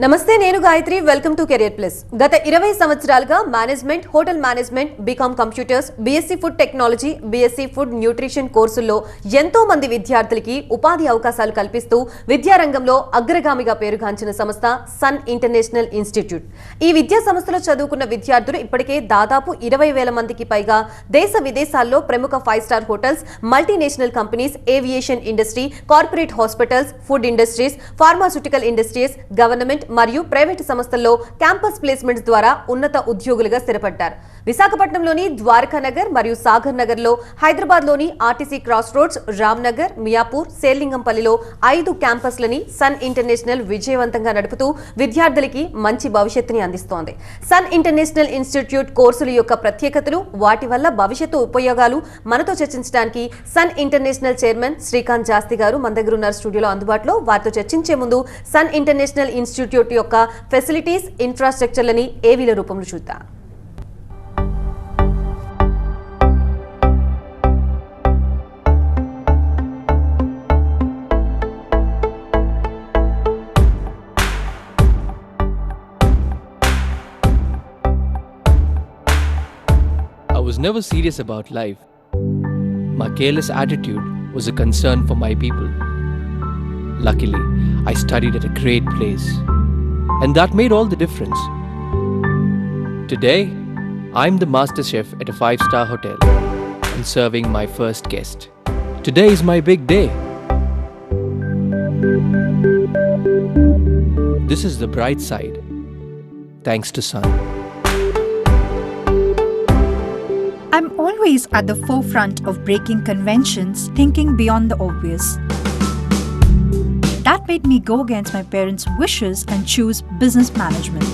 నమస్తే, నేను Gayatri. Welcome to career plus. గత 20 సంవత్సరాలుగా management, hotel management, BCom computers, BSc food technology, BSc food nutrition కోర్సుల్లో ఎంతో మంది విద్యార్థులకి ఉపాధి అవకాశాలు కల్పిస్తూ విద్యారంగంలో అగ్రగామిగా పేరుగాంచిన సంస్థ సన్ ఇంటర్నేషనల్ ఇన్స్టిట్యూట్. ఈ విద్యా సంస్థలో చదువుకున్న విద్యార్థులు ఇప్పటికే దాదాపు 20,000 మందికి పైగా దేశ విదేశాల్లో ప్రముఖ 5 star hotels, multinational companies, aviation industry, corporate hospitals, food industries, pharmaceutical industries, government మరియు ప్రైవేటు సంస్థల్లో క్యాంపస్ ప్లేస్మెంట్స్ ద్వారా ఉన్నత ఉద్యోగులుగా స్థిరపడ్డారు. విశాఖపట్నంలోని ద్వారకా నగర్ మరియు సాగర్ నగర్ లో, హైదరాబాద్లోని RTC cross roads, Ram Nagar, Miyapur, సేలింగంపల్లిలో 5 క్యాంపస్లని సన్ ఇంటర్నేషనల్ విజయవంతంగా నడుపుతూ విద్యార్థులకి మంచి భవిష్యత్తుని అందిస్తోంది. సన్ ఇంటర్నేషనల్ ఇన్స్టిట్యూట్ కోర్సుల యొక్క ప్రత్యేకతలు, వాటి వల్ల భవిష్యత్తు ఉపయోగాలు మనతో చర్చించడానికి సన్ ఇంటర్నేషనల్ చైర్మన్ శ్రీకాంత్ జాస్తి గారు మన దగ్గర ఉన్నారు స్టూడియోలో అందుబాటులో. వారితో చర్చించే ముందు సన్ ఇంటర్నేషనల్ ఇన్స్టిట్యూట్ యొక్క ఫెసిలిటీస్, ఇన్ఫ్రాస్ట్రక్చర్లని ఏవీల రూపంలో చూద్దాం. I was never serious about life. My careless attitude was a concern for my people. Luckily, I studied at a great place, and that made all the difference. Today, I'm the master chef at a 5-star hotel and serving my first guest. Today is my big day. This is the bright side, thanks to Sun. I'm always at the forefront of breaking conventions, thinking beyond the obvious. That made me go against my parents' wishes and choose business management.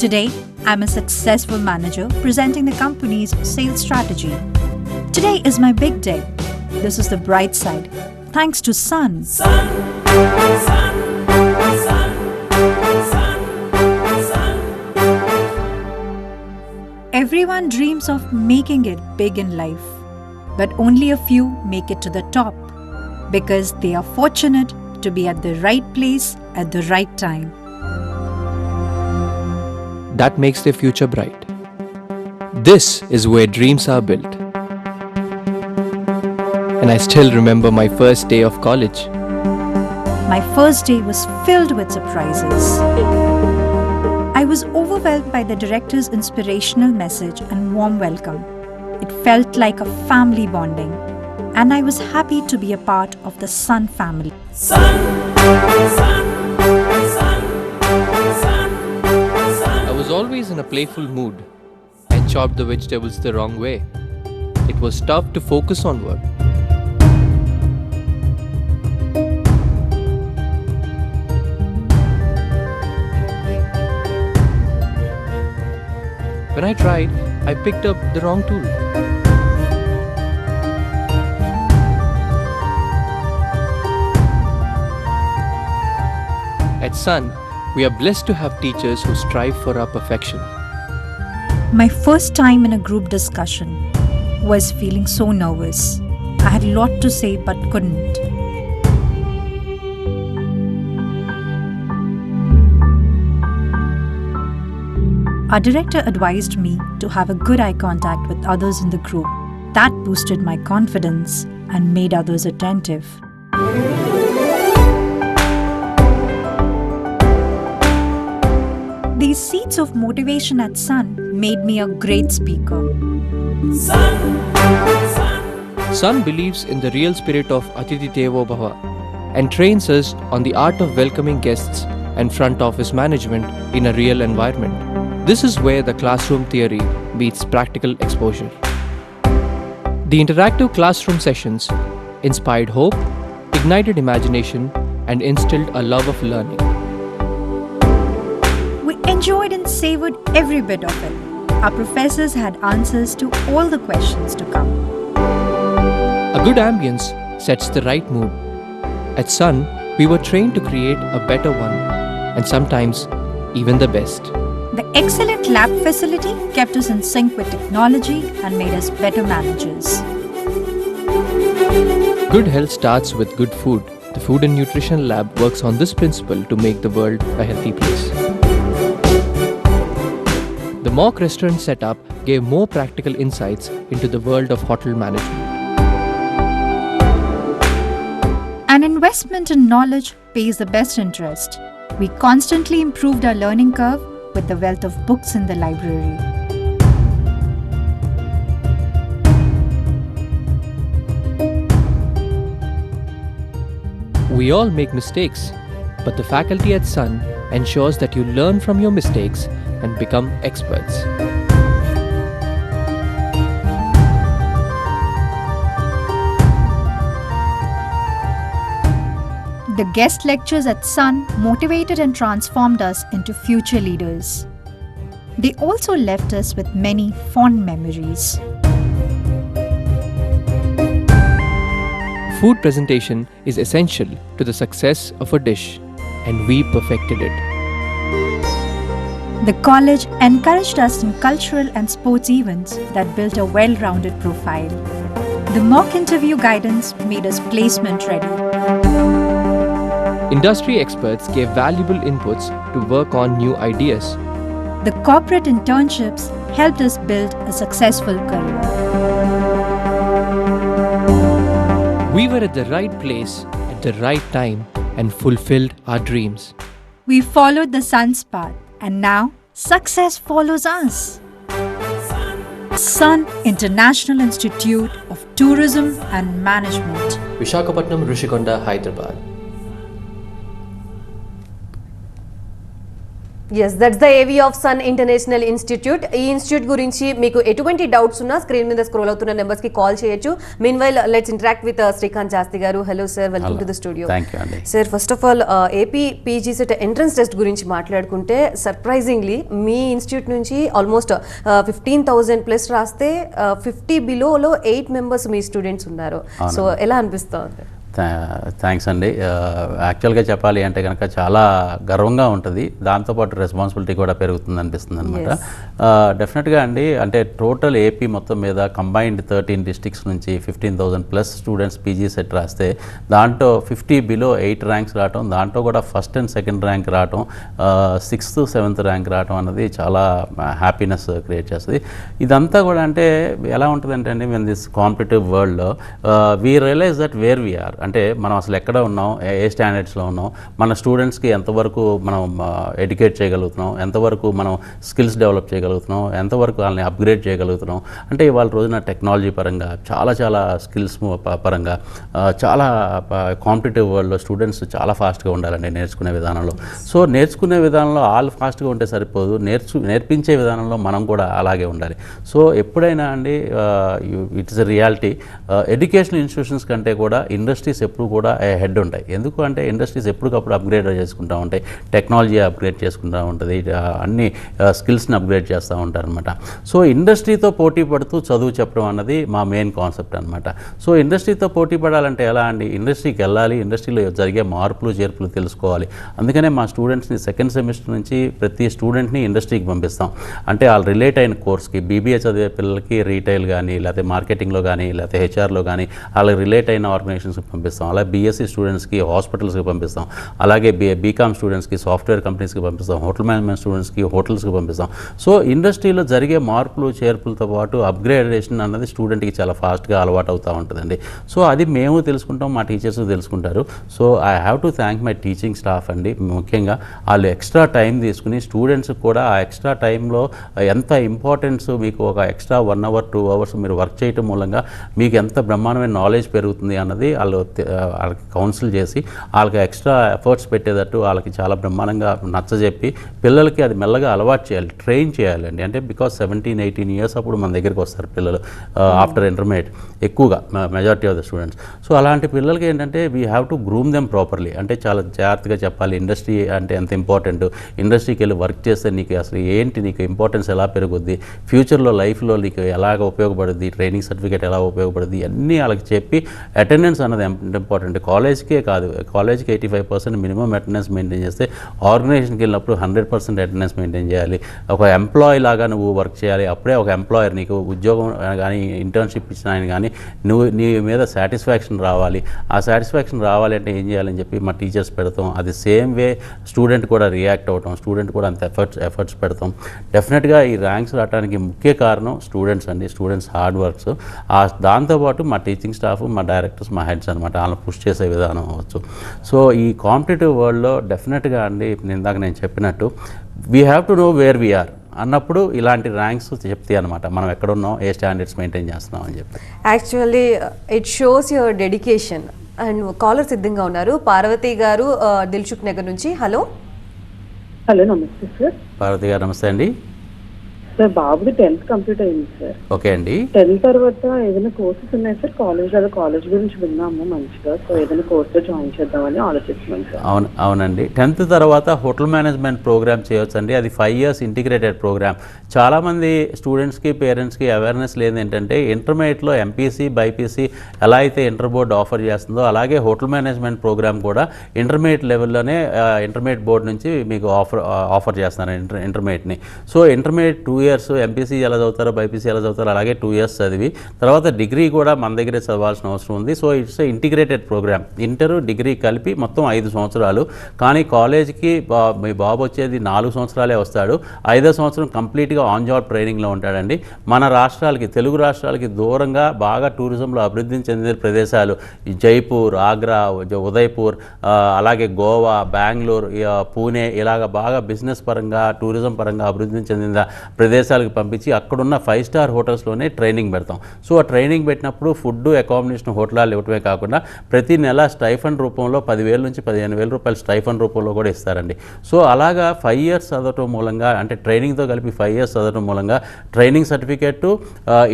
Today, I'm a successful manager presenting the company's sales strategy. Today is my big day. This is the bright side, thanks to Sun. Everyone dreams of making it big in life, but only a few make it to the top because they are fortunate to be at the right place at the right time. That makes their future bright. This is where dreams are built. And I still remember my first day of college. My first day was filled with surprises. I was overwhelmed by the director's inspirational message and warm welcome. It felt like a family bonding, and I was happy to be a part of the Sun family. I was always in a playful mood and chopped the vegetables the wrong way. It was tough to focus on work. When I tried, I picked up the wrong tool. At Sun, we are blessed to have teachers who strive for our perfection. My first time in a group discussion was feeling so nervous. I had a lot to say but couldn't. Our director advised me to have a good eye contact with others in the group. That boosted my confidence and made others attentive. These seeds of motivation at Sun made me a great speaker. Sun believes in the real spirit of Atithi Devo Bhava and trains us on the art of welcoming guests and front office management in a real environment. This is where the classroom theory meets practical exposure. The interactive classroom sessions inspired hope, ignited imagination, and instilled a love of learning. We enjoyed and savored every bit of it. Our professors had answers to all the questions to come. A good ambience sets the right mood. At Sun, we were trained to create a better one, and sometimes even the best. The excellent lab facility kept us in sync with technology and made us better managers. Good health starts with good food, The Food and Nutrition Lab works on this principle to make the world a healthy place. The mock restaurant setup gave more practical insights into the world of hotel management. An investment in knowledge pays the best interest. We constantly improved our learning curve with the wealth of books in the library. We all make mistakes, but the faculty at Sun ensures that you learn from your mistakes and become experts. The guest lectures at Sun motivated and transformed us into future leaders. They also left us with many fond memories. Food presentation is essential to the success of a dish, and we perfected it. The college encouraged us in cultural and sports events that built a well-rounded profile. The mock interview guidance made us placement ready. Industry experts gave valuable inputs to work on new ideas. The corporate internships helped us build a successful career. We were at the right place at the right time and fulfilled our dreams. We followed the sun's path, and now success follows us. Sun International Institute of Tourism and Management. Visakhapatnam, Rishikonda, Hyderabad. Yes that's the AV of Sun International Institute. ఈ institute గురించి మీకు ఎటువంటి doubts ఉన్నా screen మీద scroll అవుతున్న numbers కి call చేయొచ్చు. Meanwhile let's interact with Srikanth Sastry garu. Hello sir, welcome to the studio. Sir, first of all AP PG SET entrance test గురించి మాట్లాడుకుంటే సర్ప్రైజింగ్లీ మీ ఇన్స్టిట్యూట్ నుంచి ఆల్మోస్ట్ 15,000+ రాస్తే 50 బిలోలో 8 మెంబర్స్ మీ స్టూడెంట్స్ ఉన్నారు. సో ఎలా అనిపిస్తుంది? థ్యాంక్స్ అండి. యాక్చువల్గా చెప్పాలి అంటే కనుక చాలా గర్వంగా ఉంటుంది, దాంతోపాటు రెస్పాన్సిబిలిటీ కూడా పెరుగుతుంది అనిపిస్తుంది అనమాట. డెఫినెట్గా అండి, అంటే టోటల్ ఏపీ మొత్తం మీద కంబైన్డ్ 13 డిస్ట్రిక్ట్స్ నుంచి 15,000+ స్టూడెంట్స్ పీజీ సెట్ రాస్తే దాంట్లో 50 బిలో 8 ర్యాంక్స్ రావటం, దాంట్లో కూడా ఫస్ట్ అండ్ సెకండ్ ర్యాంక్ రావటం, 6th 7th ర్యాంక్ రావటం అన్నది చాలా హ్యాపీనెస్ క్రియేట్ చేస్తుంది. ఇదంతా కూడా అంటే ఎలా ఉంటుందంటే అండి, మేము దిస్ కాంపిటేటివ్ వరల్డ్లో we realise that where we are, అంటే మనం అసలు ఎక్కడ ఉన్నాం, ఏ స్టాండర్డ్స్లో ఉన్నాం, మన స్టూడెంట్స్కి ఎంతవరకు మనం ఎడ్యుకేట్ చేయగలుగుతున్నాం, ఎంతవరకు మనం స్కిల్స్ డెవలప్ చేయగలుగుతున్నాం, ఎంతవరకు వాళ్ళని అప్గ్రేడ్ చేయగలుగుతున్నాం. అంటే ఇవాళ రోజున టెక్నాలజీ పరంగా చాలా స్కిల్స్ పరంగా చాలా కాంపిటేటివ్ వరల్డ్లో స్టూడెంట్స్ చాలా ఫాస్ట్గా ఉండాలండి నేర్చుకునే విధానంలో. సో నేర్చుకునే విధానంలో వాళ్ళు ఫాస్ట్గా ఉంటే సరిపోదు, నేర్పించే విధానంలో మనం కూడా అలాగే ఉండాలి. సో ఎప్పుడైనా అండి it's a reality, educational institutions కంటే కూడా ఇండస్ట్రీస్ ఎప్పుడు కూడా హెడ్ ఉంటాయి. ఎందుకు అంటే ఇండస్ట్రీస్ ఎప్పటికప్పుడు అప్గ్రేడ్ చేసుకుంటూ ఉంటాయి, టెక్నాలజీ అప్గ్రేడ్ చేసుకుంటూ ఉంటుంది, అన్ని స్కిల్స్ని అప్గ్రేడ్ చేస్తూ ఉంటారు అనమాట. సో ఇండస్ట్రీతో పోటీ పడుతూ చదువు చెప్పడం అన్నది మా మెయిన్ కాన్సెప్ట్ అనమాట. సో ఇండస్ట్రీతో పోటీ పడాలంటే ఎలా అండి, ఇండస్ట్రీకి వెళ్ళాలి, ఇండస్ట్రీలో జరిగే మార్పులు చేర్పులు తెలుసుకోవాలి. అందుకనే మా స్టూడెంట్స్ని సెకండ్ సెమిస్టర్ నుంచి ప్రతి స్టూడెంట్ని ఇండస్ట్రీకి పంపిస్తాం. అంటే వాళ్ళు రిలేట్ అయిన కోర్స్కి, బీబీఏ చదివే పిల్లలకి రీటైల్ కానీ, లేకపోతే మార్కెటింగ్లో కానీ, లేకపోతే హెచ్ఆర్లో కానీ వాళ్ళకి రిలేట్ అయిన ఆర్గనైజేషన్స్కి పంపిస్తాం. అలాగే బీఎస్సీ స్టూడెంట్స్కి హాస్పిటల్స్కి పంపిస్తాం. అలాగే బీకామ్ స్టూడెంట్స్కి సాఫ్ట్వేర్ కంపెనీస్కి పంపిస్తాం. హోటల్ మేనేజ్మెంట్ స్టూడెంట్స్కి హోటల్స్కి పంపిస్తాం. సో ఇండస్ట్రీలో జరిగే మార్పులు చేర్పులతో పాటు అప్గ్రేడేషన్ అన్నది స్టూడెంట్కి చాలా ఫాస్ట్గా అలవాటు అవుతూ ఉంటుందండి. సో అది మేము తెలుసుకుంటాం, మా టీచర్స్ తెలుసుకుంటారు. So I have to thank my teaching staff అండి. ముఖ్యంగా వాళ్ళు ఎక్స్ట్రా టైం తీసుకుని స్టూడెంట్స్కి కూడా ఆ ఎక్స్ట్రా టైంలో ఎంత ఇంపార్టెన్స్, మీకు ఒక ఎక్స్ట్రా 1 hour 2 hours మీరు వర్క్ చేయటం మూలంగా మీకు ఎంత బ్రహ్మాండమైన నాలెడ్జ్ పెరుగుతుంది అన్నది వాళ్ళకి కౌన్సిల్ చేసి వాళ్ళకి ఎక్స్ట్రా ఎఫర్ట్స్ పెట్టేటట్టు వాళ్ళకి చాలా బ్రహ్మాండంగా నచ్చజెప్పి పిల్లలకి అది మెల్లగా అలవాటు చేయాలి, ట్రైన్ చేయాలండి. అంటే బికాస్ 17-18 years అప్పుడు మన దగ్గరికి వస్తారు పిల్లలు ఆఫ్టర్ ఇంటర్మీడియట్, ఎక్కువగా majority of the students. So అలాంటి పిల్లలకి ఏంటంటే we have to groom them properly. అంటే చాలా జాగ్రత్తగా చెప్పాలి ఇండస్ట్రీ అంటే ఎంత ఇంపార్టెంట్, ఇండస్ట్రీకి వెళ్ళి వర్క్ చేస్తే నీకు అసలు ఏంటి, నీకు ఇంపార్టెన్స్ ఎలా పెరుగుద్ది, ఫ్యూచర్లో లైఫ్లో నీకు ఎలాగ ఉపయోగపడుద్ది, ట్రైనింగ్ సర్టిఫికేట్ ఎలా ఉపయోగపడుద్ది, అన్నీ వాళ్ళకి చెప్పి అటెండెన్స్ అన్నది ఇంపార్టెంట్. కాలేజ్కే కాదు, కాలేజ్కి 85% మినిమం అటెండెన్స్ మెయింటైన్ చేస్తే ఆర్గనైజేషన్కి వెళ్ళినప్పుడు 100% అటెండెన్స్ మెయింటైన్ చేయాలి. ఒక ఎంప్లాయీ లాగా నువ్వు వర్క్ చేయాలి. అప్పుడే ఒక ఎంప్లాయర్ నీకు ఉద్యోగం కానీ ఇంటర్న్షిప్ ఇచ్చిన ఆయన కానీ నీ మీద సాటిస్ఫాక్షన్ రావాలి. ఆ సాటిస్ఫాక్షన్ రావాలి అంటే ఏం చేయాలని చెప్పి మా టీచర్స్ పెడతాం. అది సేమ్ వే స్టూడెంట్ కూడా రియాక్ట్ అవటం, స్టూడెంట్ కూడా అంత ఎఫర్ట్స్ పెడతాం. డెఫినెట్గా ఈ ర్యాంక్స్ రావడానికి ముఖ్య కారణం స్టూడెంట్స్ అండి, స్టూడెంట్స్ హార్డ్ వర్క్స్. దాంతోపాటు మా టీచింగ్ స్టాఫ్, మా డైరెక్టర్స్, మా హెడ్స్ అనమాట, వాళ్ళని పుష్ చేసే విధానం అవ్వచ్చు. సో ఈ కాంపిటేటివ్ వరల్డ్లో డెఫినెట్గా అండి ఇందాక నేను చెప్పినట్టు we have to know where we are అన్నప్పుడు ఇలాంటి ర్యాంక్స్ చెప్తాయి అనమాట, మనం ఎక్కడున్నాం, ఏ స్టాండర్డ్స్ మెయింటైన్ చేస్తున్నాం అని చెప్పి. Actually it shows your dedication. And caller సిద్ధంగా ఉన్నారు. పార్వతి గారు దిల్సుఖ్ నగర్ నుంచి. హలో. హలో, నమస్తే సార్. పార్వతి గారు నమస్తే అండి. సార్ బాబుది 10th కంప్లీట్ అయింది సార్. ఓకే అండి. 10th తర్వాత ఏదైనా కోర్సెస్ ఉన్నాయి సార్? కాలేజ్ గురించి విన్నాము మంచిగా, సో ఏదైనా కోర్సులో జాయిన్ చేద్దామని ఆలోచిస్తున్నాం సార్. అవునండి. 10th తర్వాత హోటల్ మేనేజ్మెంట్ ప్రోగ్రామ్ చేయొచ్చండి. అది 5 years ఇంటిగ్రేటెడ్ ప్రోగ్రామ్. చాలామంది స్టూడెంట్స్కి, పేరెంట్స్కి అవేర్నెస్ లేదు ఏంటంటే ఇంటర్మీడియట్లో ఎంపీసీ, బైపీసీ ఎలా అయితే ఇంటర్ బోర్డ్ ఆఫర్ చేస్తుందో అలాగే హోటల్ మేనేజ్మెంట్ ప్రోగ్రామ్ కూడా ఇంటర్మీడియట్ లెవెల్లోనే ఇంటర్మీడియట్ బోర్డు నుంచి మీకు ఆఫర్ చేస్తున్నారు ఇంటర్మీడియట్ని. సో ఇంటర్మీడియట్ 2 years ఎంపీసీ ఎలా చదువుతారో, బైపీసీ ఎలా చదువుతారో అలాగే 2 years చదివి తర్వాత డిగ్రీ కూడా మన దగ్గరే చదవాల్సిన అవసరం ఉంది. So it's integrated program. Inter, degree కలిపి మొత్తం 5 సంవత్సరాలు. కానీ కాలేజ్కి మీ బాబు వచ్చేది 4 సంవత్సరాలే వస్తాడు. 5వ సంవత్సరం కంప్లీట్గా ఆన్ జాబ్ ట్రైనింగ్లో ఉంటాడండి. మన రాష్ట్రాలకి, తెలుగు రాష్ట్రాలకి దూరంగా బాగా టూరిజంలో అభివృద్ధి చెందిన ప్రదేశాలు జైపూర్, ఆగ్రా, ఉదయ్పూర్, అలాగే గోవా, బెంగళూరు, పూణే ఇలాగ బాగా బిజినెస్ పరంగా, టూరిజం పరంగా అభివృద్ధి చెందిన ప్రదేశాలకు పంపించి అక్కడున్న 5 star హోటల్స్లోనే ట్రైనింగ్ పెడతాం. సో ఆ ట్రైనింగ్ పెట్టినప్పుడు ఫుడ్, అకామిడేషన్, హోటలాలు ఇవ్వటమే కాకుండా ప్రతి నెల స్టైఫండ్ రూపంలో 10,000 నుంచి 15,000 రూపాయలు స్టైఫండ్ రూపంలో కూడా ఇస్తారండి. సో అలాగా 5 years చదవటం మూలంగా, అంటే ట్రైనింగ్తో కలిపి 5 years చదవటం మూలంగా ట్రైనింగ్ సర్టిఫికేట్,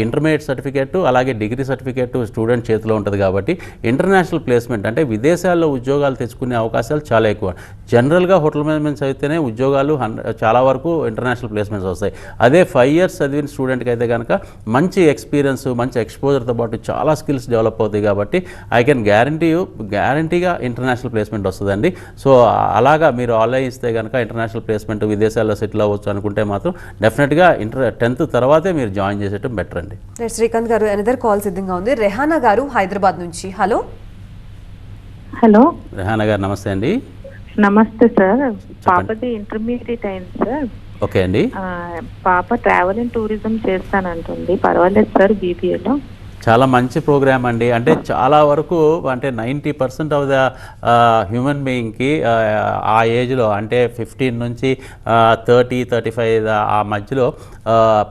ఇంటర్మీడియట్ సర్టిఫికేట్, అలాగే డిగ్రీ సర్టిఫికేట్ స్టూడెంట్ చేతిలో ఉంటుంది. కాబట్టి ఇంటర్నేషనల్ ప్లేస్మెంట్ అంటే విదేశాల్లో ఉద్యోగాలు తెచ్చుకునే అవకాశాలు చాలా ఎక్కువ. జనరల్గా హోటల్ మేనేజ్మెంట్ చదివితేనే ఉద్యోగాలు చాలా వరకు ఇంటర్నేషనల్ ప్లేస్మెంట్స్ వస్తాయి. అదే 5 years చదివిన స్టూడెంట్కి అయితే కనుక మంచి ఎక్స్పీరియన్స్, మంచి ఎక్స్పోజర్తో పాటు చాలా స్కిల్స్ డెవలప్ అవుతాయి. కాబట్టి ఐ కెన్ గ్యారంటీగా ఇంటర్నేషనల్ ప్లేస్మెంట్ వస్తుందండి. సో అలాగా మీరు ఆలోచిస్తే కనుక ఇంటర్నేషనల్ ప్లేస్మెంట్, విదేశాల్లో సెటిల్ అవ్వచ్చు అనుకుంటే మాత్రం డెఫినెట్గా 10th తర్వాతే మీరు జాయిన్ చేసేయడం బెటర్ అండి. శ్రీకాంత్ గారు అనదర్ కాల్ సిద్ధంగా ఉంది. రెహానా గారు హైదరాబాద్ నుంచి. హలో. హలో, రెహానా గారు నమస్తే అండి. నమస్తే సార్. పాపది ఇంటర్మీడియట్ అయింది సార్. ఓకే అండి. పాప ట్రావెల్ అండ్ టూరిజం చేస్తానంటుంది. పర్వాలేదు సార్ బీబీఏలో? చాలా మంచి ప్రోగ్రామ్ అండి. అంటే చాలా వరకు అంటే 90% ఆఫ్ ద హ్యూమన్ బీయింగ్కి ఆ ఏజ్లో అంటే 15 నుంచి 30-35 ఆ మధ్యలో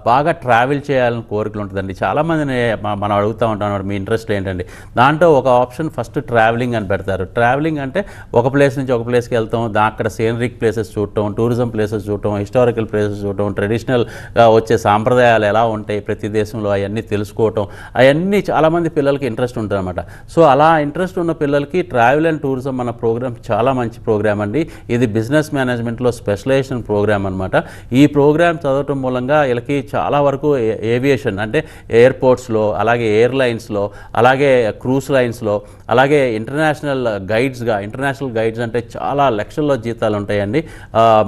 బాగా ట్రావెల్ చేయాలని కోరికలు ఉంటుందండి. చాలామందిని మనం అడుగుతూ ఉంటాం మీ ఇంట్రెస్ట్ ఏంటండి. దాంట్లో ఒక ఆప్షన్ ఫస్ట్ ట్రావెలింగ్ అని పెడతారు. ట్రావెలింగ్ అంటే ఒక ప్లేస్ నుంచి ఒక ప్లేస్కి వెళ్తాం, అక్కడ సీనరిక్ ప్లేసెస్ చూడటం, టూరిజం ప్లేసెస్ చూడటం, హిస్టారికల్ ప్లేసెస్ చూడటం, ట్రెడిషనల్గా వచ్చే సాంప్రదాయాలు ఎలా ఉంటాయి ప్రతి దేశంలో అవన్నీ తెలుసుకోవటం, అవన్నీ చాలామంది పిల్లలకి ఇంట్రెస్ట్ ఉంటుంది అనమాట. సో అలా ఇంట్రెస్ట్ ఉన్న పిల్లలకి ట్రావెల్ అండ్ టూరిజం మన ప్రోగ్రామ్ చాలా మంచి ప్రోగ్రామ్ అండి. ఇది బిజినెస్ మేనేజ్మెంట్లో స్పెషలైజేషన్ ప్రోగ్రామ్ అనమాట. ఈ ప్రోగ్రామ్ చదవటం మూలంగా వీళ్ళకి చాలా వరకు ఏవియేషన్ అంటే ఎయిర్పోర్ట్స్లో, అలాగే ఎయిర్లైన్స్లో, అలాగే క్రూజ్ లైన్స్లో, అలాగే ఇంటర్నేషనల్ గైడ్స్ అంటే చాలా లక్షల్లో జీతాలు ఉంటాయండి.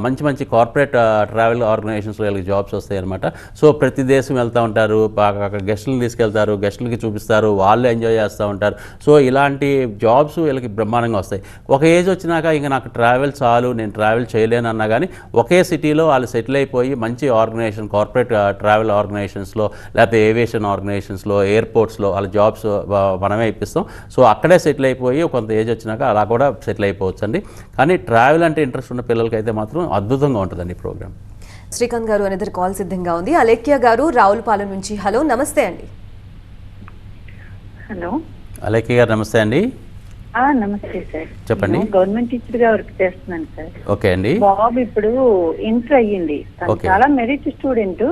మంచి మంచి కార్పొరేట్ ట్రావెల్ ఆర్గనైజేషన్స్లో వీళ్ళకి జాబ్స్ వస్తాయి అనమాట. సో ప్రతి దేశం వెళ్తూ ఉంటారు, బాగా అక్కడ గెస్టులను తీసుకెళ్తారు, గెస్టులకి చూపిస్తారు, వాళ్ళు ఎంజాయ్ చేస్తూ ఉంటారు. సో ఇలాంటి జాబ్స్ వీళ్ళకి బ్రహ్మాండంగా వస్తాయి. ఒక ఏజ్ వచ్చినాక ఇంకా నాకు ట్రావెల్ చాలు, నేను ట్రావెల్ చేయలేను అన్నా కానీ ఒకే సిటీలో వాళ్ళు సెటిల్ అయిపోయి మంచి ఆర్గనైజేషన్, కార్పొరేట్ ట్రావెల్ ఆర్గనైజేషన్స్లో, లేకపోతే ఏవియేషన్ ఆర్గనైజేషన్స్లో, ఎయిర్పోర్ట్స్లో వాళ్ళ జాబ్స్ మనమే ఇప్పిస్తాం. సో అక్కడే సెటిల్ అయిపోయి కొంత ఏజ్ వచ్చినాక అలా కూడా సెటిల్ అయిపోవచ్చు అండి. కానీ ట్రావెల్ అంటే ఇంట్రెస్ట్ ఉన్న పిల్లలకైతే మాత్రం అద్భుతంగా ఉంటుందండి ఈ ప్రోగ్రామ్. శ్రీకాంత్ గారు అనదర్ కాల్ సిద్ధంగా ఉంది. అలేఖ్య గారు రావులపాలెం నుంచి. హలో, నమస్తే అండి. హలో, అలేఖ్య గారు నమస్తే అండి. నమస్తే సార్. చెప్పండి. గవర్నమెంట్ టీచర్ గా వర్క్ చేస్తున్నాను సార్. ఓకే అండి. బాబు ఇప్పుడు ఇంటర్ అయ్యింది. చాలా మెరిట్ స్టూడెంట్.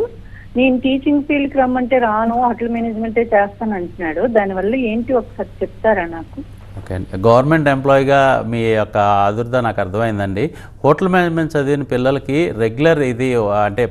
నేను టీచింగ్ ఫీల్డ్ కి రమ్మంటే రాను, హోటల్ మేనేజ్మెంటే చేస్తాను అంటున్నాడు. దానివల్ల ఏంటి ఒకసారి చెప్తారా నాకు? ఓకే అండి. గవర్నమెంట్ ఎంప్లాయీగా మీ యొక్క ఆదుర్ద నాకు అర్థమైందండి. హోటల్ మేనేజ్మెంట్ చదివిన పిల్లలకి రెగ్యులర్ ఇది అంటే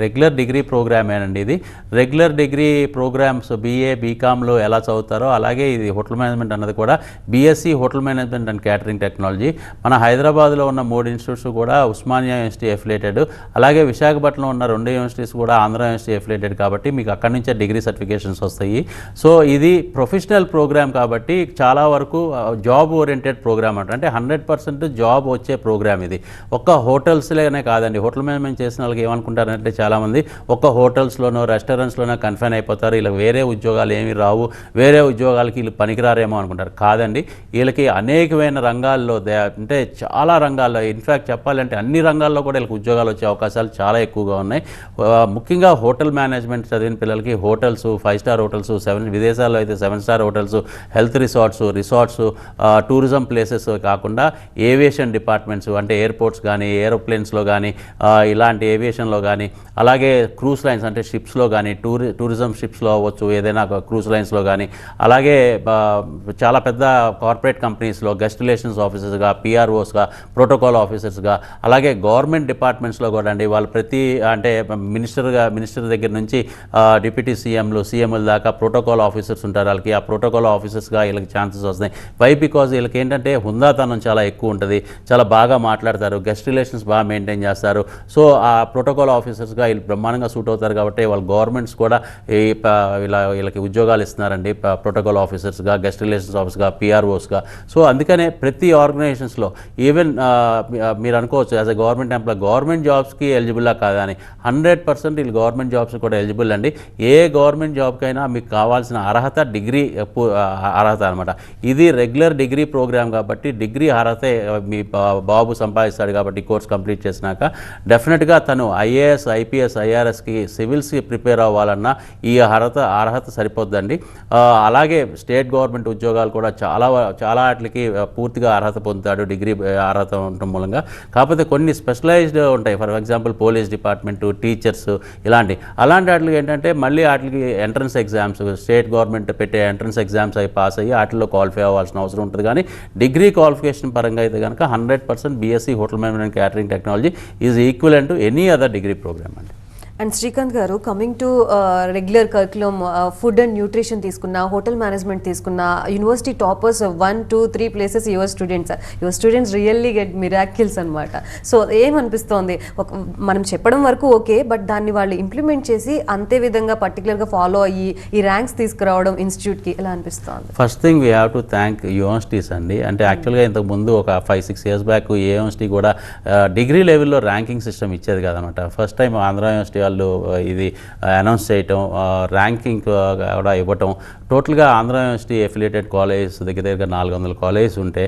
రెగ్యులర్ డిగ్రీ ప్రోగ్రామేనండి ఇది. రెగ్యులర్ డిగ్రీ ప్రోగ్రామ్స్ BA BComలో ఎలా చదువుతారో అలాగే ఇది హోటల్ మేనేజ్మెంట్ అన్నది కూడా BSc hotel management and catering technology. మన హైదరాబాద్లో ఉన్న 3 ఇన్స్టిట్యూట్స్ కూడా ఉస్మానియా యూనివర్సిటీ అఫిలియేటెడ్, అలాగే విశాఖపట్నంలో ఉన్న 2 యూనివర్సిటీస్ కూడా ఆంధ్ర యూనివర్సిటీ అఫిలియేటెడ్ కాబట్టి మీకు అక్కడి నుంచే డిగ్రీ సర్టిఫికేషన్స్ వస్తాయి. సో ఇది ప్రొఫెషనల్ ప్రోగ్రామ్ కాబట్టి చాలా వరకు జాబ్ ఓరియంటెడ్ ప్రోగ్రామ్ అంటే 100% జాబ్ వచ్చే ప్రోగ్రామ్ ఇది. ఒక్క హోటల్స్లోనే కాదండి. హోటల్ మేనేజ్మెంట్ చేసిన వాళ్ళకి ఏమనుకుంటారంటే చాలామంది ఒక్క హోటల్స్లోనో రెస్టారెంట్స్లోనో కన్ఫైన్ అయిపోతారు, ఇలా వేరే ఉద్యోగాలు ఏమీ రావు, వేరే ఉద్యోగాలకి వీళ్ళు పనికిరారేమో అనుకుంటారు. కాదండి, వీళ్ళకి అనేకమైన రంగాల్లో అంటే చాలా రంగాల్లో, ఇన్ఫ్యాక్ట్ చెప్పాలంటే అన్ని రంగాల్లో కూడా వీళ్ళకి ఉద్యోగాలు వచ్చే అవకాశాలు చాలా ఎక్కువగా ఉన్నాయి. ముఖ్యంగా హోటల్ మేనేజ్మెంట్ చదివిన పిల్లలకి హోటల్స్, 5 స్టార్ హోటల్స్, విదేశాల్లో అయితే 7 star hotels, health resorts, tourism places కాకుండా ఏవియేషన్ డిపార్ట్మెంట్స్ అంటే ఎయిర్పోర్ట్స్ కానీ ఏరోప్లేన్స్లో కానీ ఇలాంటి ఏవియేషన్లో కానీ, అలాగే క్రూజ్ లైన్స్ అంటే షిప్స్లో కానీ టూరిజం షిప్స్లో అవ్వచ్చు, ఏదైనా క్రూజ్ లైన్స్లో కానీ, అలాగే చాలా పెద్ద కార్పొరేట్ కంపెనీస్లో గెస్ట్ రిలేషన్స్ ఆఫీసర్స్గా, PROస్గా, ప్రోటోకాల్ ఆఫీసర్స్గా, అలాగే గవర్నమెంట్ డిపార్ట్మెంట్స్లో కూడా అండి. వాళ్ళు ప్రతి అంటే మినిస్టర్ దగ్గర నుంచి డిప్యూటీ సీఎంల దాకా ప్రోటోకాల్ ఆఫీసర్స్ ఉంటారు. వాళ్ళకి ఆ ప్రోటోకాల్ ఆఫీసర్స్గా వీళ్ళకి ఛాన్సెస్ వస్తాయి. వై బికాజ్ వీళ్ళకి ఏంటంటే హుందాతనం చాలా ఎక్కువ ఉంటుంది, చాలా బాగా మాట్లాడతారు, గెస్ట్ రిలేషన్స్ బాగా మెయింటైన్ చేస్తారు. సో ఆ ప్రోటోకాల్ ఆఫీసర్స్గా వీళ్ళు బ్రహ్మాండంగా సూట్ అవుతారు కాబట్టి వాళ్ళ గవర్నమెంట్స్ కూడా వీళ్ళకి ఉద్యోగాలు ఇస్తున్నారండి, ప్రోటోకాల్ ఆఫీసర్స్గా, గెస్ట్ రిలేషన్స్ ఆఫీసర్గా, PROస్గా. సో అందుకనే ప్రతి ఆర్గనైజేషన్స్లో ఈవెన్ మీరు అనుకోవచ్చు as a government employee government జాబ్స్కి ఎలిజిబుల్లా కాదా అని. 100% వీళ్ళు గవర్నమెంట్ జాబ్స్ కూడా ఎలిజిబుల్ అండి. ఏ గవర్నమెంట్ జాబ్కైనా మీకు కావాల్సిన అర్హత డిగ్రీ అర్హత అనమాట. ఇది రెగ్యులర్ డిగ్రీ ప్రోగ్రామ్ కాబట్టి డిగ్రీ అర్హతే మీ బాబు సంపాదిస్తాడు కాబట్టి కోర్స్ కంప్లీట్ చేసినాక డెఫినెట్గా తను IAS IPS IRSకి సివిల్స్కి ప్రిపేర్ అవ్వాలన్నా ఈ అర్హత సరిపోద్దండి. అలాగే స్టేట్ గవర్నమెంట్ ఉద్యోగాలు కూడా చాలా వాటికి పూర్తిగా అర్హత పొందుతాడు డిగ్రీ అర్హత ఉండటం మూలంగా. కాకపోతే కొన్ని స్పెషలైజ్డ్ ఉంటాయి, for example police department, teachers, అలాంటి వాటికి ఏంటంటే మళ్ళీ వాటికి ఎంట్రన్స్ ఎగ్జామ్స్, స్టేట్ గవర్నమెంట్ పెట్టే ఎంట్రన్స్ ఎగ్జామ్స్ అవి పాస్ అయ్యి వాటిల్లో క్వాలిఫై అవ్వాల్సిన అవసరం ఉంటుంది. కానీ డిగ్రీ క్వాలిఫికేషన్ పరంగా అయితే కనుక 100% BSc hotel management and catering technology is equivalent to any other degree program అండి. అండ్ శ్రీకాంత్ గారు, coming to regular curriculum, food and nutrition తీసుకున్న, హోటల్ మేనేజ్మెంట్ తీసుకున్న, university toppers 1, 2, 3 places your students really get miracles అనమాట. So ఏమనిపిస్తోంది, మనం చెప్పడం వరకు okay, but దాన్ని వాళ్ళు ఇంప్లిమెంట్ చేసి అంతే విధంగా పర్టికులర్గా ఫాలో అయ్యి ఈ ర్యాంక్స్ తీసుకురావడం ఇన్స్టిట్యూట్కి ఎలా అనిపిస్తోంది? First thing we have to thank universities అండి. అంటే యాక్చువల్గా ఇంతకుముందు ఒక 5-6 years బ్యాక్ ఏ యూనివర్సిటీ కూడా డిగ్రీ లెవెల్లో ర్యాంకింగ్ సిస్టమ్ ఇచ్చేది కాదనమాట. ఫస్ట్ టైం ఆంధ్ర యూనివర్సిటీ వాళ్ళు ఇది అనౌన్స్ చేయటం, ర్యాంకింగ్ కూడా ఇవ్వటం. టోటల్గా ఆంధ్ర యూనివర్సిటీ అఫిలియేటెడ్ కాలేజెస్ దగ్గర 400 కాలేజెస్ ఉంటే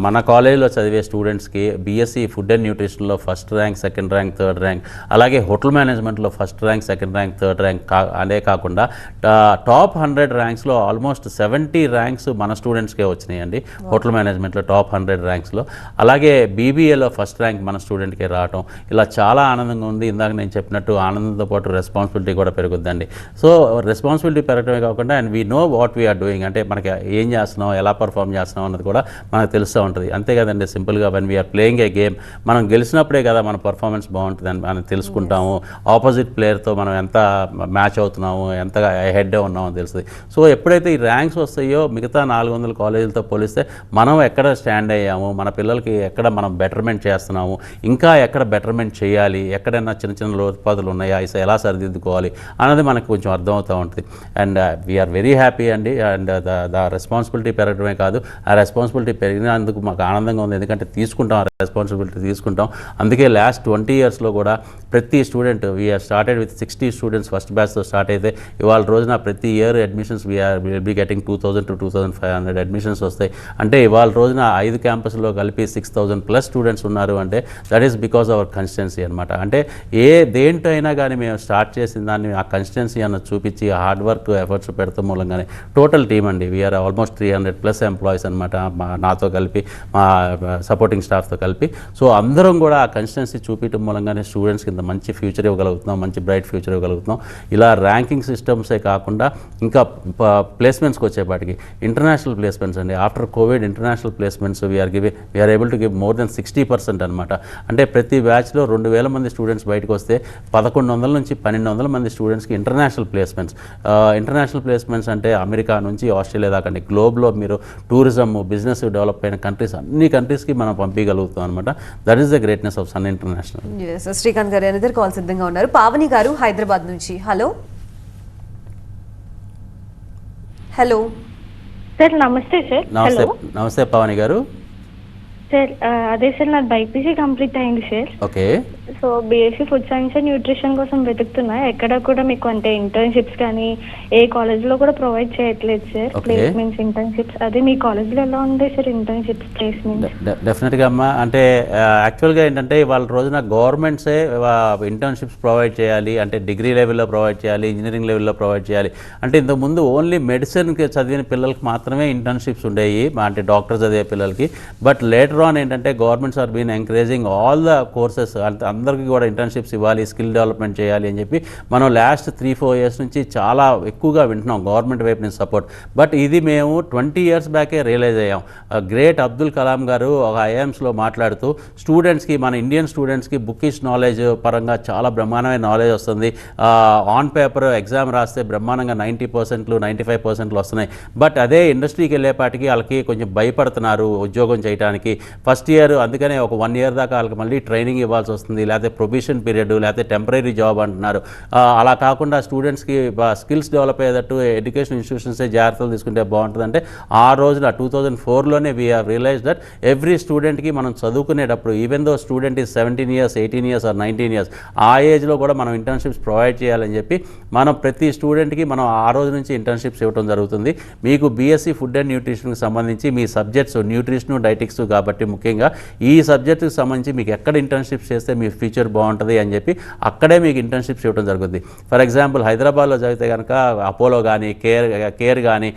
మన కాలేజీలో చదివే స్టూడెంట్స్కి BSc ఫుడ్ అండ్ న్యూట్రిషన్లో first rank, second rank, third rank, అలాగే హోటల్ మేనేజ్మెంట్లో first rank, second rank, third rank అదే కాకుండా టాప్ 100 ర్యాంక్స్లో ఆల్మోస్ట్ 70 ర్యాంక్స్ మన స్టూడెంట్స్కే వచ్చినాయండి. హోటల్ మేనేజ్మెంట్లో టాప్ 100 ర్యాంక్స్లో. అలాగే BBAలో ఫస్ట్ ర్యాంక్ మన స్టూడెంట్కే రావటం, ఇలా చాలా ఆనందంగా ఉంది. ఇందాక నేను చెప్పినట్టు ఆనందంతో పాటు రెస్పాన్సిబిలిటీ కూడా పెరుగుద్దండి. సో రెస్పాన్సిబిలిటీ పెరగడమే కాకుండా and we know what we are doing, అంటే మనకి ఏం చేస్తున్నాం, ఎలా పర్ఫామ్ చేస్తున్నాం అన్నది కూడా మనకు తెలుస్తూ ఉంటుంది. అంతే కదండి, సింపుల్గా when we are playing a game మనం గెలిచినప్పుడే కదా మన పర్ఫార్మెన్స్ బాగుంటుంది అని మనం తెలుసుకుంటాము. ఆపోజిట్ ప్లేయర్తో మనం ఎంత మ్యాచ్ అవుతున్నాము, ఎంత హెడ్ ఉన్నామో తెలుస్తుంది. సో ఎప్పుడైతే ఈ ర్యాంక్స్ వస్తాయో మిగతా 400 కాలేజీలతో పోలిస్తే మనం ఎక్కడ స్టాండ్ అయ్యాము, మన పిల్లలకి ఎక్కడ మనం బెటర్మెంట్ చేస్తున్నాము, ఇంకా ఎక్కడ బెటర్మెంట్ చేయాలి, ఎక్కడైనా చిన్న లోతుపాతులు ఉన్నాయా, ఎలా సరిదిద్దుకోవాలి అన్నది మనకు కొంచెం అర్థమవుతూ ఉంటుంది. అండ్ వీఆర్ వెరీ హ్యాపీ అండి. అండ్ ద రెస్పాన్సిబిలిటీ పెరగడమే కాదు, ఆ రెస్పాన్సిబిలిటీ పెరిగినందుకు మాకు ఆనందంగా ఉంది. ఎందుకంటే రెస్పాన్సిబిలిటీ తీసుకుంటాం. అందుకే లాస్ట్ 20 yearsలో కూడా ప్రతి student we started with 60 students first బ్యాచ్తో స్టార్ట్ అయితే ఇవాళ రోజున ప్రతి year admissions will be getting 2000 to 2500 admissions వస్తాయి. అంటే ఇవాళ రోజున 5 క్యాంపస్లో కలిపి 6000+ స్టూడెంట్స్ ఉన్నారు అంటే that is because our consistency అనమాట. అంటే దేంట్లో అయినా కానీ మేము స్టార్ట్ చేసిన దాన్ని ఆ కన్సిస్టెన్సీ అన్న చూపించి హార్డ్ వర్క్ ఎఫర్ట్స్ పెడతాం మూలంగానే టోటల్ టీమ్ అండి వీఆర్ ఆల్మోస్ట్ 300+ ఎంప్లాయీస్ అనమాట, నాతో కలిపి మా సపోర్టింగ్ స్టాఫ్తో కలిపి. సో అందరం కూడా ఆ కన్సిస్టెన్సీ చూపించడం మూలంగానే స్టూడెంట్స్కి ఇంత మంచి ఫ్యూచర్ ఇవ్వగలుగుతున్నాం, మంచి బ్రైట్ ఫ్యూచర్ ఇవ్వగలుగుతున్నాం. ఇలా ర్యాంకింగ్ సిస్టమ్సే కాకుండా ఇంకా ప్లేస్మెంట్స్కి వచ్చేపాటికి ఇంటర్నేషనల్ ప్లేస్మెంట్స్ అండి. After covid international placements we are able to give more than 60% అనమాట. అంటే ప్రతి బ్యాచ్లో 2000 మంది స్టూడెంట్స్ బయటకు వస్తే 1100 నుంచి 1200 మంది స్టూడెంట్స్కి ఇంటర్నేషనల్ ప్లేస్మెంట్స్. ఇంటర్నేషనల్ ప్లేస్మెంట్స్ అంటే అమెరికా నుంచి ఆస్ట్రేలియా దాకా అండి. గ్లోబ్లో మీరు టూరిజం బిజినెస్ డెవలప్ అయిన కంట్రీస్ అన్ని కంట్రీస్కి మనం పంపించగలుగుతాం అనమాట. That is the greatness of Sun International. Srikanth గారు అనదర్ కాల్ సిద్ధంగా ఉన్నారు. పావని గారు హైదరాబాద్ నుంచి. హలో హలో సార్ నమస్తే సార్. నమస్తే నమస్తే పావని గారు. సార్ అదే సార్ నాది బైపీసీ కంప్లీట్ అయింది sir. Okay. So BSc food science and nutrition కోసం వెతుకుతున్నా. ఎక్కడ కూడా మీకు అంటే ఇంటర్న్షిప్స్ కానీ ఏ కాలేజ్లో కూడా ప్రొవైడ్ చేయట్లేదు సార్ ప్లేస్మెంట్స్, ఇంటర్న్షిప్స్. అదే మీ కాలేజ్లో ఎలా ఉంది సార్ ఇంటర్న్షిప్స్, ప్లేస్మెంట్స్? డెఫినెట్గా అమ్మా. అంటే యాక్చువల్గా ఏంటంటే వాళ్ళ రోజున గవర్నమెంట్సే ఇంటర్న్షిప్స్ ప్రొవైడ్ చేయాలి, అంటే డిగ్రీ లెవెల్లో ప్రొవైడ్ చేయాలి, ఇంజనీరింగ్ లెవెల్లో ప్రొవైడ్ చేయాలి. అంటే ఇంతకుముందు ఓన్లీ మెడిసిన్కి చదివిన పిల్లలకి మాత్రమే ఇంటర్న్షిప్స్ ఉండేవి, అంటే డాక్టర్ చదివే పిల్లలకి. బట్ లేటర్ ఆన్ ఏంటంటే governments are been encouraging all the courses, అంటే అందరికీ కూడా ఇంటర్న్షిప్స్ ఇవ్వాలి, స్కిల్ డెవలప్మెంట్ చేయాలి అని చెప్పి మనం లాస్ట్ 3-4 years నుంచి చాలా ఎక్కువగా వింటున్నాం గవర్నమెంట్ వైపు నుంచి సపోర్ట్. బట్ ఇది మేము 20 years బ్యాకే రియలైజ్ అయ్యాం. గ్రేట్ అబ్దుల్ కలాం గారు ఒక ఐఎమ్స్లో మాట్లాడుతూ స్టూడెంట్స్కి, మన ఇండియన్ స్టూడెంట్స్కి బుకిష్ నాలెడ్జ్ పరంగా చాలా బ్రహ్మాండమైన నాలెడ్జ్ వస్తుంది. ఆన్ పేపర్ ఎగ్జామ్ రాస్తే బ్రహ్మాండంగా 90%, 95% వస్తున్నాయి. బట్ అదే ఇండస్ట్రీకి వెళ్ళేపాటికి వాళ్ళకి కొంచెం భయపడుతున్నారు ఉద్యోగం చేయడానికి. ఫస్ట్ ఇయర్ అందుకనే ఒక 1 year దాకా వాళ్ళకి మళ్ళీ ట్రైనింగ్ ఇవ్వాల్సి వస్తుంది, లేకపోతే ప్రొబేషన్ పీరియడ్, లేకపోతే టెంపరీ జాబ్ అంటున్నారు. అలా కాకుండా స్టూడెంట్స్కి స్కిల్స్ డెవలప్ అయ్యేటట్టు ఎడ్యుకేషన్ ఇన్స్టిట్యూషన్సే జాగ్రత్తలు తీసుకుంటే బాగుంటుందంటే ఆ రోజున 2004లోనే we have realize that every స్టూడెంట్కి మనం చదువుకునేటప్పుడు even though student is 17 years, 18 years or 19 years ఆ ఏజ్లో కూడా మనం ఇంటర్న్షిప్స్ ప్రొవైడ్ చేయాలని చెప్పి మనం ప్రతి స్టూడెంట్కి మనం ఆ రోజు నుంచి ఇంటర్న్షిప్స్ ఇవ్వడం జరుగుతుంది. మీకు బీఎస్సీ ఫుడ్ అండ్ న్యూట్రిషన్కి సంబంధించి మీ సబ్జెక్ట్స్ న్యూట్రిషన్, డైటిక్స్ కాబట్టి ముఖ్యంగా ఈ సబ్జెక్టుకి సంబంధించి మీకు ఎక్కడ ఇంటర్న్షిప్స్ చేస్తే మీ ఫ్యూచర్ బాగుంటుంది అని చెప్పి అక్కడే మీకు ఇంటర్న్షిప్స్ ఇవ్వడం జరుగుతుంది. ఫర్ ఎగ్జాంపుల్ హైదరాబాద్లో చదివితే కనుక అపోలో కానీ, కేర్ కానీ,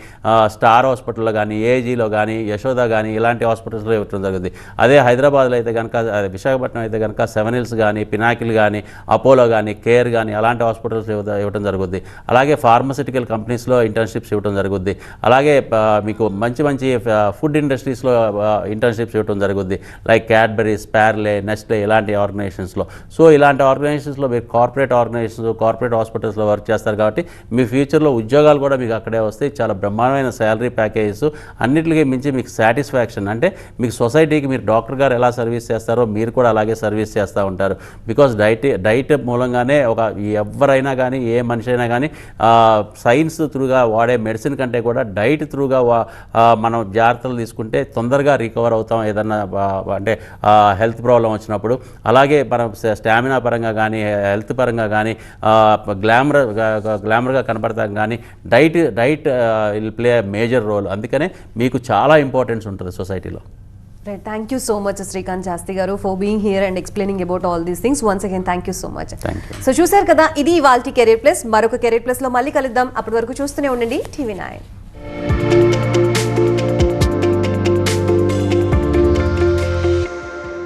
స్టార్ హాస్పిటల్లో కానీ, ఏజీలో కానీ, యశోద కానీ ఇలాంటి హాస్పిటల్స్లో ఇవ్వడం జరుగుతుంది. అదే హైదరాబాద్లో అయితే కనుక, విశాఖపట్నం అయితే కనుక 7 Hills కానీ, పినాకిల్ కానీ, అపోలో కానీ, కేర్ కానీ అలాంటి హాస్పిటల్స్ ఇవ్వడం జరుగుద్ది. అలాగే ఫార్మసిటికల్ కంపెనీస్లో ఇంటర్న్షిప్స్ ఇవ్వడం జరుగుద్ది. అలాగే మీకు మంచి మంచి ఫుడ్ ఇండస్ట్రీస్లో ఇంటర్న్షిప్స్ ఇవ్వడం జరుగుద్ది, లైక్ క్యాడ్బరీస్, ప్యార్లే, నెస్ట్లే ఇలాంటి ఆర్గనైజేషన్స్లో. సో ఇలాంటి ఆర్గనైజేషన్స్లో మీరు కార్పొరేట్ ఆర్గనైజేషన్స్, కార్పొరేట్ హాస్పిటల్స్లో వర్క్ చేస్తారు కాబట్టి మీ ఫ్యూచర్లో ఉద్యోగాలు కూడా మీకు అక్కడే వస్తాయి. చాలా బ్రహ్మాండమైన శాలరీ ప్యాకేజెస్, అన్నిటికీ మించి మీకు సాటిస్ఫాక్షన్. అంటే మీకు సొసైటీకి మీరు డాక్టర్ గారు ఎలా సర్వీస్ చేస్తారో మీరు కూడా అలాగే సర్వీస్ చేస్తూ ఉంటారు. బికాజ్ డైట్ మూలంగానే ఎవరైనా కానీ, ఏ మనిషి అయినా కానీ సైన్స్ త్రూగా వాడే మెడిసిన్ కంటే కూడా డైట్ త్రూగా మనం జాగ్రత్తలు తీసుకుంటే తొందరగా రికవర్ అవుతాం ఏదన్నా అంటే హెల్త్ ప్రాబ్లం వచ్చినప్పుడు. అలాగే మనం స్టామినా పరంగా కానీ, హెల్త్ పరంగా కానీ గ్లామర్గా కనపడతాం కానీ diet will play major role. అందుకనే మీకు చాలా ఇంపార్టెన్స్ ఉంటుంది సొసైటీలో. Right. Thank you so much, Srikanth Jasti garu, for being here and explaining about all these things. Once again, thank you so much. Thank you. So, చూసారు కదా, ఇది ఇవాల్టి career plus. మరొక కెరీర్ ప్లస్ లో మళ్ళీ కలుద్దాం. అప్పటి వరకు చూస్తూనే ఉండండి TV9.